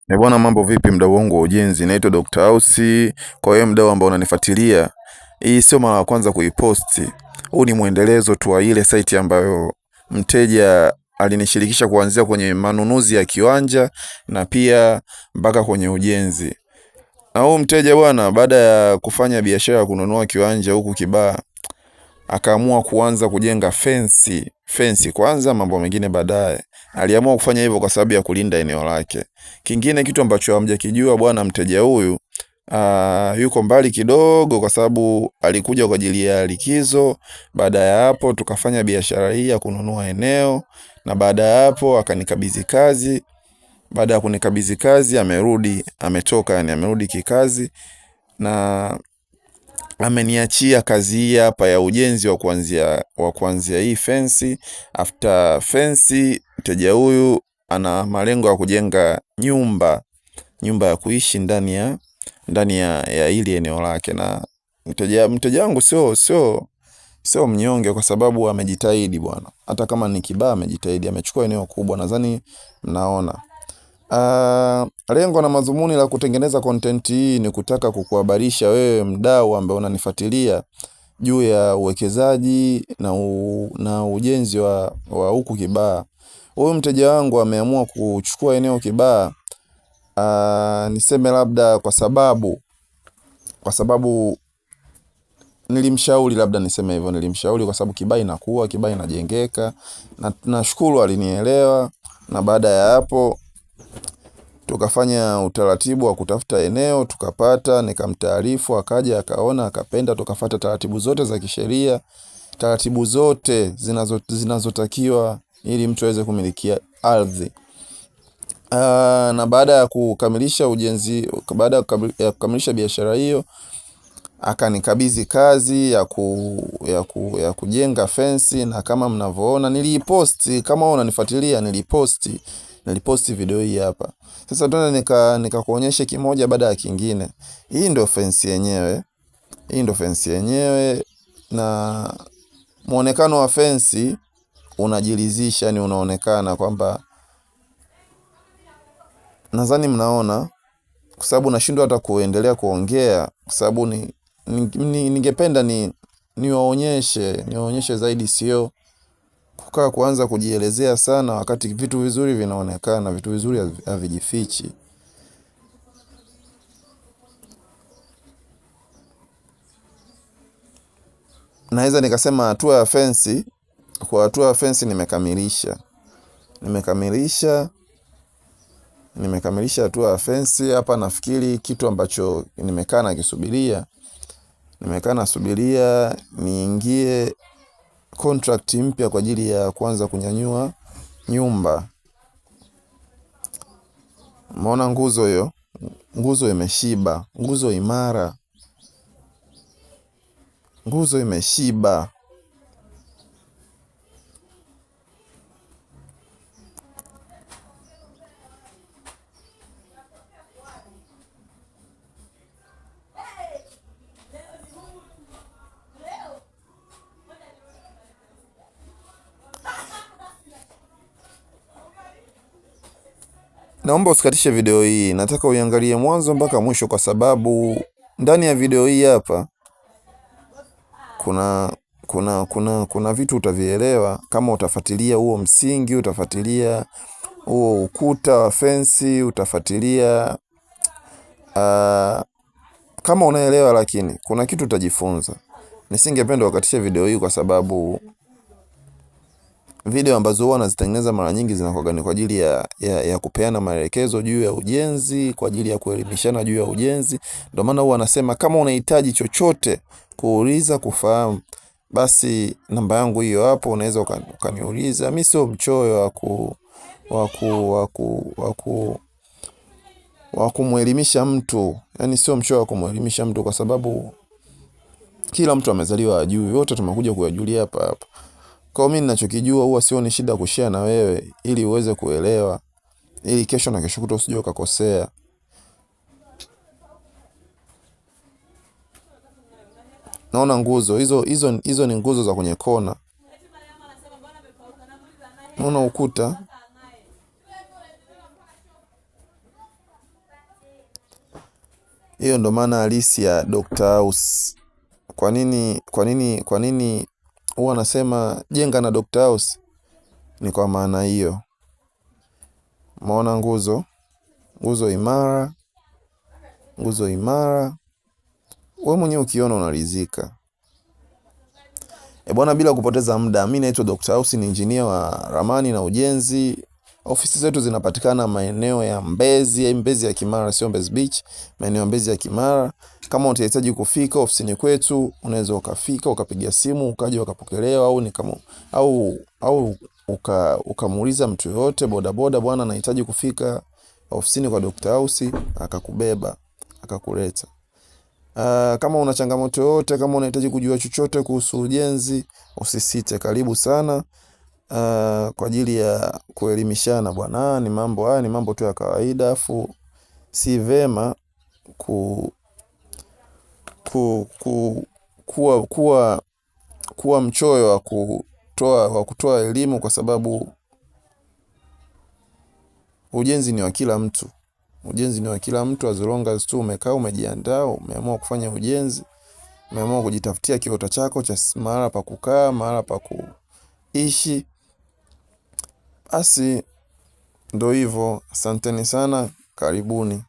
Bwana, mambo vipi mdau wangu wa ujenzi? Naitwa Dr. Ausi. Kwa hiyo mdau ambao unanifuatilia, hii sio mara ya kwanza kuiposti. Huu ni muendelezo tu wa ile site ambayo mteja alinishirikisha kuanzia kwenye manunuzi ya kiwanja na pia mpaka kwenye ujenzi. Na huu mteja bwana, baada ya kufanya biashara ya kununua kiwanja huku Kibaha, akaamua kuanza kujenga fensi kwanza, mambo mengine baadaye. Aliamua kufanya hivyo kwa sababu ya kulinda eneo lake. Kingine kitu ambacho hamjakijua bwana, mteja huyu yuko mbali kidogo kwa sababu alikuja kwa ajili ya likizo. Baada ya hapo tukafanya biashara hii ya kununua eneo, na baada ya hapo akanikabidhi kazi. Baada ya kunikabidhi kazi amerudi, ametoka yani amerudi kikazi, na ameniachia kazi hii hapa ya ujenzi wa kuanzia hii fence. After fence, mteja huyu ana malengo ya kujenga nyumba ya kuishi ndani ya hili eneo lake. Na mteja wangu sio mnyonge, kwa sababu amejitahidi bwana. Hata kama ni Kibaha amejitahidi, amechukua eneo kubwa, nadhani mnaona. Lengo na madhumuni la kutengeneza content hii ni kutaka kukuhabarisha wewe mdau ambaye unanifuatilia juu ya uwekezaji na ujenzi wa huku Kibaha. Huyu mteja wangu ameamua kuchukua eneo Kibaha, niseme labda kwa sababu nilimshauri, labda niseme hivyo, nilimshauri kwa sababu Kibaha inakuwa, Kibaha inajengeka, na nashukuru alinielewa. Na baada ya hapo tukafanya utaratibu wa kutafuta eneo, tukapata, nikamtaarifu, akaja, akaona, akapenda, tukafuata taratibu zote za kisheria, taratibu zote zinazotakiwa ili mtu aweze kumilikia ardhi. Na baada ya kukamilisha ujenzi, baada ya kukamilisha biashara hiyo, akanikabidhi kazi ya kujenga fence. Na kama mnavyoona niliposti, kama unanifuatilia, niliposti video hii hapa. Sasa tuende nikakuonyesha kimoja baada ya kingine. Hii ndio fence yenyewe, na muonekano wa fence unajiridhisha, ni unaonekana kwamba, nadhani mnaona, kwa sababu nashindwa hata kuendelea kuongea kwa sababu ningependa niwaonyeshe zaidi, sio kukaa kuanza kujielezea sana wakati vitu vizuri vinaonekana. Vitu vizuri havijifichi. Naweza nikasema hatua ya fence nimekamilisha hatua ya fence hapa. Nafikiri kitu ambacho nimekaa nasubiria niingie contract mpya kwa ajili ya kuanza kunyanyua nyumba. Umeona nguzo hiyo? Nguzo imeshiba, nguzo imara, nguzo imeshiba. Naomba usikatishe video hii, nataka uiangalie mwanzo mpaka mwisho, kwa sababu ndani ya video hii hapa kuna vitu utavielewa kama utafuatilia huo msingi, utafuatilia huo ukuta wa fence, utafuatilia kama unaelewa, lakini kuna kitu utajifunza. Nisingependa ukatishe video hii, kwa sababu video ambazo huwa nazitengeneza mara nyingi zinakuwa ni kwa ajili ya kupeana maelekezo juu ya ujenzi, kwa ajili ya kuelimishana juu ya ujenzi. Ndio maana huwa nasema kama unahitaji chochote, kuuliza, kufahamu, basi namba yangu hiyo hapo, unaweza ukaniuliza. Mimi sio mchoyo wa kumuelimisha mtu, yani sio mchoyo wa kumuelimisha mtu, kwa sababu kila mtu amezaliwa ajui, wote tumekuja kuyajulia hapa. Kwa mimi ninachokijua huwa sioni shida kushare na wewe, ili uweze kuelewa, ili kesho na kesho kutwa usije ukakosea. Naona nguzo hizo ni nguzo za kwenye kona. Naona ukuta Hiyo ndo maana halisi ya Dr. House. Kwa nini huwa nasema jenga na Dr. House? Ni kwa maana hiyo. Umeona nguzo imara, nguzo imara. Wewe mwenyewe ukiona unaridhika. Bwana, bila kupoteza muda, mimi naitwa Dr. House, ni engineer wa ramani na ujenzi. Ofisi zetu zinapatikana maeneo ya Mbezi ya Kimara, sio Mbezi Beach, maeneo ya Mbezi ya Kimara. Kama utahitaji kufika ofisini kwetu, unaweza ukafika, ukapigia simu, ukaja ukapokelewa, au ukamuuliza mtu yote bodaboda, bwana nahitaji kufika ofisini kwa Dr. House, akakubeba, akakuleta. Kama una changamoto yote, kama unahitaji kujua chochote kuhusu ujenzi, usisite, karibu sana. Kwa ajili ya kuelimishana bwana. Ni mambo tu ya kawaida, afu si vema kuwa mchoyo wa kutoa elimu, kwa sababu ujenzi ni wa kila mtu. Ujenzi ni wa kila mtu, as long as tu umekaa, umejiandaa, umeamua kufanya ujenzi, umeamua kujitafutia kiota chako cha mahala pa kukaa, mahala pa kuishi. Basi ndo hivyo. Asanteni sana, karibuni.